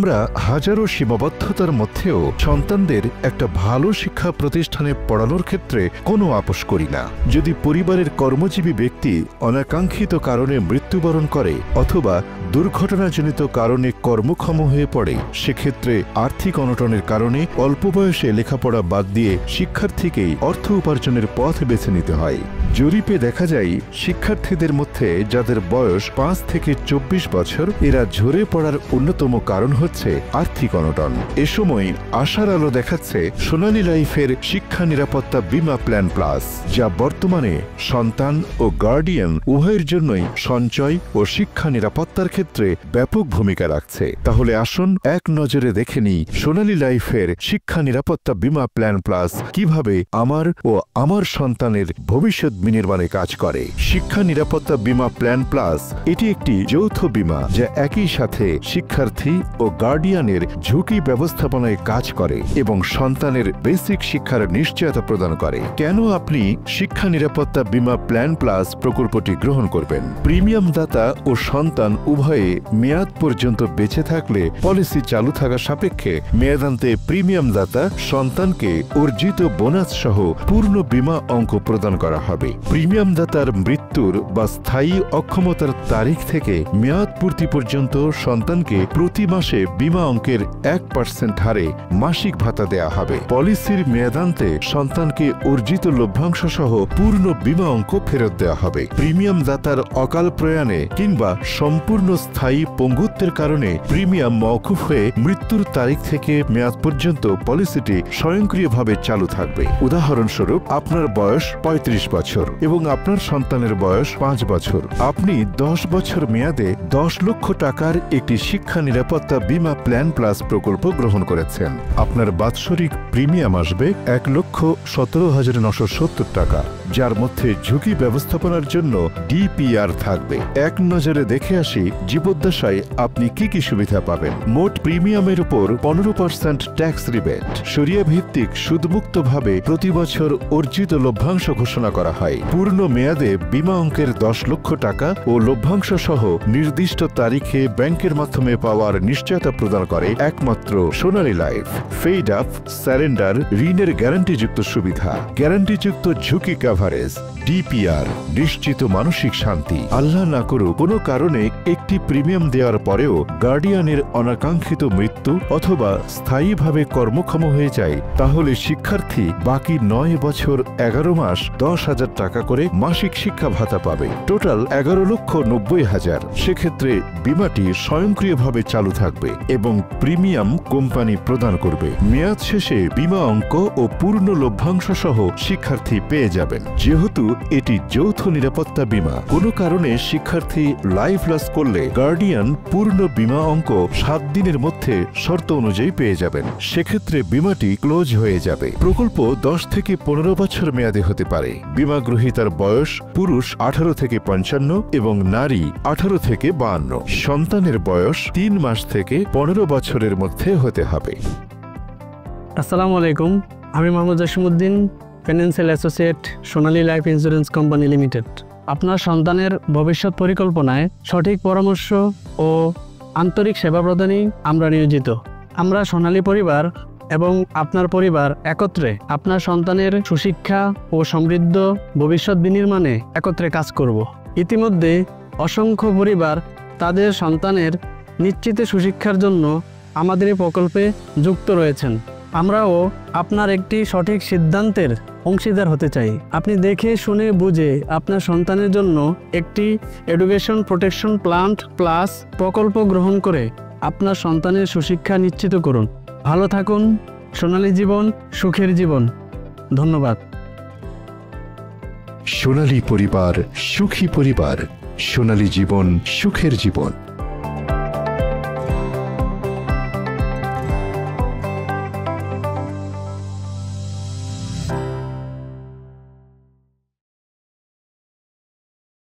আমরা হাজারো সীমাবদ্ধতার মধ্যেও সন্তানদের একটা ভালো শিক্ষা প্রতিষ্ঠানে পড়ানোর ক্ষেত্রে কোনো আপোষ করি না। যদি পরিবারের কর্মজীবী ব্যক্তি অনাকাঙ্ক্ষিত কারণে মৃত্যুবরণ করে অথবা দুর্ঘটনাজনিত কারণে কর্মক্ষম হয়ে পড়ে, সেক্ষেত্রে আর্থিক অনটনের কারণে অল্প বয়সে লেখাপড়া বাদ দিয়ে শিক্ষার্থীকেই অর্থ উপার্জনের পথ বেছে নিতে হয়। জরিপে দেখা যায়, শিক্ষার্থীদের মধ্যে যাদের বয়স 5 থেকে 24 বছর, এরা ঝরে পড়ার অন্যতম কারণ হচ্ছে আর্থিক অনটন। এ সময় আশার আলো দেখাচ্ছে সোনালী লাইফের শিক্ষা নিরাপত্তা বীমা প্ল্যান প্লাস, যা বর্তমানে সন্তান ও গার্ডিয়ান উভয়ের জন্যই সঞ্চয় ও শিক্ষা নিরাপত্তার ক্ষেত্রে ব্যাপক ভূমিকা রাখছে। তাহলে আসুন এক নজরে দেখে নিই সোনালী লাইফের শিক্ষা নিরাপত্তা বীমা প্ল্যান প্লাস কিভাবে আমার ও আমার সন্তানের ভবিষ্যৎ বিনির্মাণে কাজ করে। শিক্ষা নিরাপত্তা বীমা প্ল্যান প্লাস এটি একটি যৌথ বীমা যা একই সাথে শিক্ষার্থী ও গার্ডিয়ানের ঝুঁকি ব্যবস্থাপনায় কাজ করে এবং সন্তানের বেসিক শিক্ষার নিশ্চয়তা প্রদান করে। কেন আপনি শিক্ষা নিরাপত্তা বীমা প্ল্যান প্লাস প্রকল্পটি গ্রহণ করবেন? প্রিমিয়াম দাতা ও সন্তান উভয়ে মেয়াদ পর্যন্ত বেঁচে থাকলে পলিসি চালু থাকা সাপেক্ষে মেয়াদান্তে প্রিমিয়াম দাতা সন্তানকে অর্জিত বোনাস সহ পূর্ণ বীমা অঙ্ক প্রদান করা হবে। প্রিমিয়াম দাতার মৃত্যুর বা স্থায়ী অক্ষমতার তারিখ থেকে মেয়াদ পূর্তি পর্যন্ত সন্তানকে প্রতি মাসে বীমা অঙ্কের 1% হারে মাসিক ভাতা দেয়া হবে। পলিসির মেয়াদান্তে সন্তানকে অর্জিত লভ্যাংশ সহ পূর্ণ বীমা অঙ্ক ফেরত দেওয়া হবে। প্রিমিয়াম দাতার অকাল প্রয়াণে কিংবা সম্পূর্ণ স্থায়ী পঙ্গুত্বের কারণে প্রিমিয়াম মওকুফ হয়ে মৃত্যুর তারিখ থেকে মেয়াদ পর্যন্ত পলিসিটি স্বয়ংক্রিয়ভাবে চালু থাকবে। উদাহরণস্বরূপ, আপনার বয়স 35 বছর এবং আপনার সন্তানের বয়স 5 বছর। আপনি 10 বছর মেয়াদে 10 লক্ষ টাকার একটি শিক্ষা নিরাপত্তা বীমা প্ল্যান প্লাস প্রকল্প গ্রহণ করেছেন। আপনার বাৎসরিক প্রিমিয়াম আসবে 1,17,970 টাকা, যার মধ্যে ঝুঁকি ব্যবস্থাপনার জন্য ডিপিআর থাকবে। এক নজরে দেখে আসি জীবদ্দশায় আপনি কি কি সুবিধা পাবেন। মোট প্রিমিয়ামের উপর 15% ট্যাক্স রিবেট, শরিয়া ভিত্তিক সুদমুক্তভাবে প্রতি বছর অর্জিত লভ্যাংশ ঘোষণা করা হয়। পূর্ণ মেয়াদে বীমা অঙ্কের 10 লক্ষ টাকা ও লভ্যাংশ সহ নির্দিষ্ট তারিখে ব্যাংকের মাধ্যমে পাওয়ার নিশ্চয়তা প্রদান করে একমাত্র সোনালী লাইফ। ফেড আপ, স্যারেন্ডার, ঋণের গ্যারান্টিযুক্ত সুবিধা, গ্যারান্টিযুক্ত ঝুঁকি কভারেজ, ডিপিআর, নিশ্চিত মানসিক শান্তি। আল্লাহ না করুক কোনো কারণে একটি প্রিমিয়াম দেওয়ার পরেও গার্ডিয়ানের অনাকাঙ্ক্ষিত মৃত্যু অথবা স্থায়ীভাবে কর্মক্ষম হয়ে যায়, তাহলে শিক্ষার্থী বাকি 9 বছর 11 মাস 10,000 টাকা করে মাসিক শিক্ষা ভাতা পাবে। টোটাল 11,90,000। সেক্ষেত্রে বীমাটি স্বয়ংক্রিয়ভাবে চালু থাকবে এবং প্রিমিয়াম কোম্পানি প্রদান করবে। মেয়াদ শেষে বীমা অঙ্ক ও পূর্ণ লভ্যাংশ সহ শিক্ষার্থী পেয়ে যাবেন। যেহেতু এটি যৌথ নিরাপত্তা বীমা, কোনো কারণে শিক্ষার্থী লাইফ লস করলে গার্ডিয়ান পূর্ণ বীমা অঙ্ক 7 দিনের মধ্যে শর্ত অনুযায়ী পেয়ে যাবেন। সেক্ষেত্রে বীমাটি ক্লোজ হয়ে যাবে। প্রকল্প 10 থেকে 15 বছর মেয়াদে হতে পারে। বীমা গ্রহীতার বয়স পুরুষ 18 থেকে 55 এবং নারী 18 থেকে 52। সন্তানের বয়স 3 মাস থেকে 15 বছরের মধ্যে হতে হবে। আসসালামু আলাইকুম, আমি মোহাম্মদ জসিমউদ্দিন, ফাইন্যান্সিয়াল অ্যাসোসিয়েট, সোনালী লাইফ ইন্স্যুরেন্স কোম্পানি লিমিটেড। আপনার সন্তানের ভবিষ্যৎ পরিকল্পনায় সঠিক পরামর্শ ও আন্তরিক সেবা প্রদানই আমরা নিয়োজিত। আমরা সোনালী পরিবার এবং আপনার পরিবার একত্রে আপনার সন্তানের সুশিক্ষা ও সমৃদ্ধ ভবিষ্যৎ বিনির্মাণে একত্রে কাজ করব। ইতিমধ্যে অসংখ্য পরিবার তাদের সন্তানের নিশ্চিত সুশিক্ষার জন্য আমাদের এই প্রকল্পে যুক্ত রয়েছেন। আমরাও আপনার একটি সঠিক সিদ্ধান্তের অংশীদার হতে চাই। আপনি দেখে শুনে বুঝে আপনার সন্তানের জন্য একটি এডুকেশন প্রোটেকশন প্ল্যান প্লাস প্রকল্প গ্রহণ করে আপনার সন্তানের সুশিক্ষা নিশ্চিত করুন। ভালো থাকুন। সোনালী জীবন, সুখের জীবন। ধন্যবাদ। সোনালী পরিবার, সুখী পরিবার। সোনালী জীবন, সুখের জীবন।